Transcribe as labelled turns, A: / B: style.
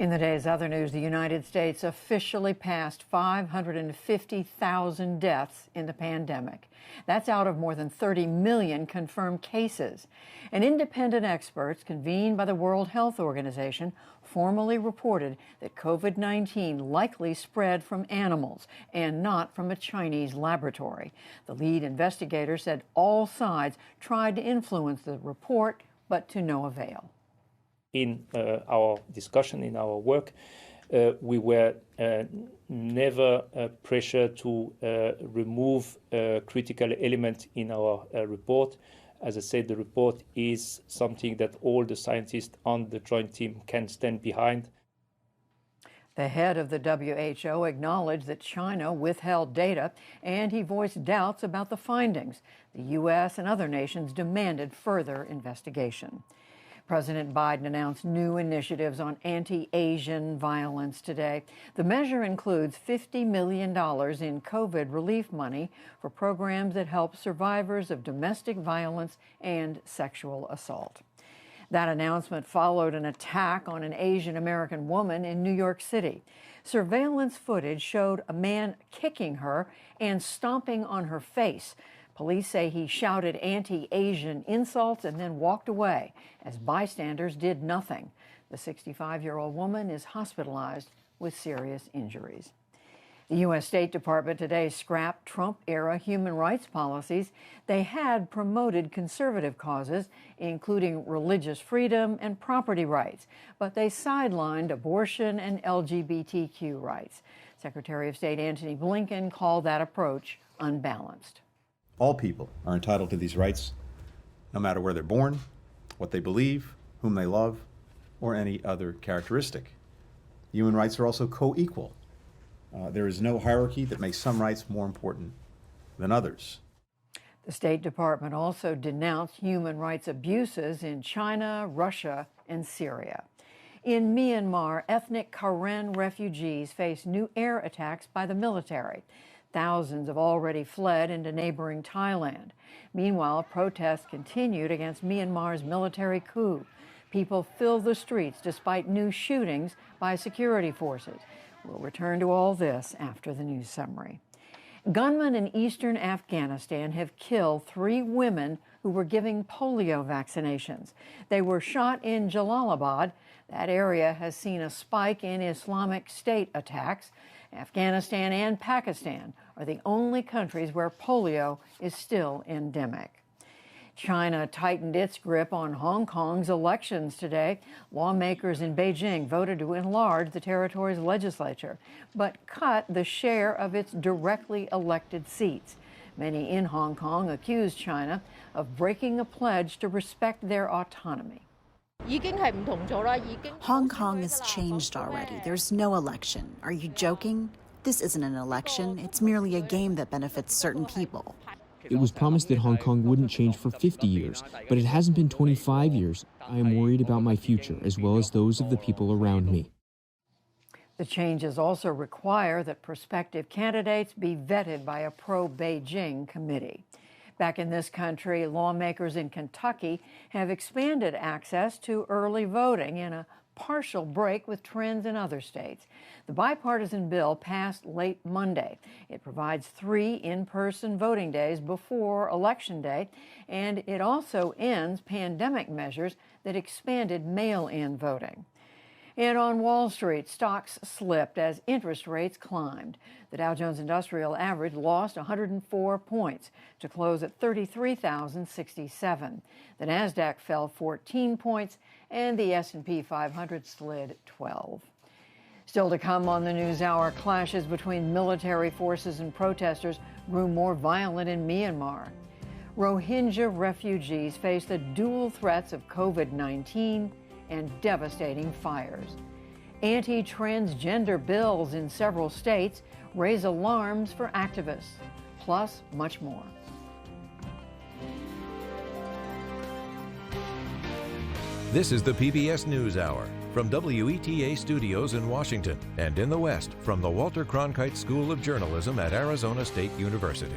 A: In the day's other news, the United States officially passed 550,000 deaths in the pandemic. That's out of more than 30 million confirmed cases. And independent experts convened by the World Health Organization formally reported that COVID-19 likely spread from animals and not from a Chinese laboratory. The lead investigator said all sides tried to influence the report, but to no avail.
B: In our discussion, in our work, we were never pressured to remove a critical element in our report. As I said, the report is something that all the scientists on the joint team can stand behind.
A: The head of the WHO acknowledged that China withheld data, and he voiced doubts about the findings. The U.S. and other nations demanded further investigation. President Biden announced new initiatives on anti-Asian violence today. The measure includes $50 million in COVID relief money for programs that help survivors of domestic violence and sexual assault. That announcement followed an attack on an Asian American woman in New York City. Surveillance footage showed a man kicking her and stomping on her face. Police say he shouted anti-Asian insults and then walked away as bystanders did nothing. The 65-year-old woman is hospitalized with serious injuries. The U.S. State Department today scrapped Trump-era human rights policies. They had promoted conservative causes, including religious freedom and property rights, but they sidelined abortion and LGBTQ rights. Secretary of State Antony Blinken called that approach unbalanced.
C: All people are entitled to these rights, no matter where they're born, what they believe, whom they love, or any other characteristic. Human rights are also co-equal. There is no hierarchy that makes some rights more important than others.
A: The State Department also denounced human rights abuses in China, Russia, and Syria. In Myanmar, ethnic Karen refugees face new air attacks by the military. Thousands have already fled into neighboring Thailand. Meanwhile, protests continued against Myanmar's military coup. People filled the streets despite new shootings by security forces. We'll return to all this after the news summary. Gunmen in eastern Afghanistan have killed 3 women who were giving polio vaccinations. They were shot in Jalalabad. That area has seen a spike in Islamic State attacks. Afghanistan and Pakistan are the only countries where polio is still endemic. China tightened its grip on Hong Kong's elections today. Lawmakers in Beijing voted to enlarge the territory's legislature, but cut the share of its directly elected seats. Many in Hong Kong accused China of breaking a pledge to respect their autonomy.
D: Hong Kong has changed already. There's no election. Are you joking? This isn't an election. It's merely a game that benefits certain people.
E: It was promised that Hong Kong wouldn't change for 50 years, but it hasn't been 25 years. I am worried about my future, as well as those of the people around me.
A: The changes also require that prospective candidates be vetted by a pro-Beijing committee. Back in this country, lawmakers in Kentucky have expanded access to early voting in a partial break with trends in other states. The bipartisan bill passed late Monday. It provides 3 in-person voting days before Election Day, and it also ends pandemic measures that expanded mail-in voting. And on Wall Street, stocks slipped as interest rates climbed. The Dow Jones Industrial Average lost 104 points to close at 33,067. The Nasdaq fell 14 points, and the S&P 500 slid 12. Still to come on the NewsHour, clashes between military forces and protesters grew more violent in Myanmar. Rohingya refugees face the dual threats of COVID-19 and devastating fires. Anti-transgender bills in several states raise alarms for activists, plus much more.
F: This is the PBS NewsHour from WETA Studios in Washington and in the West from the Walter Cronkite School of Journalism at Arizona State University.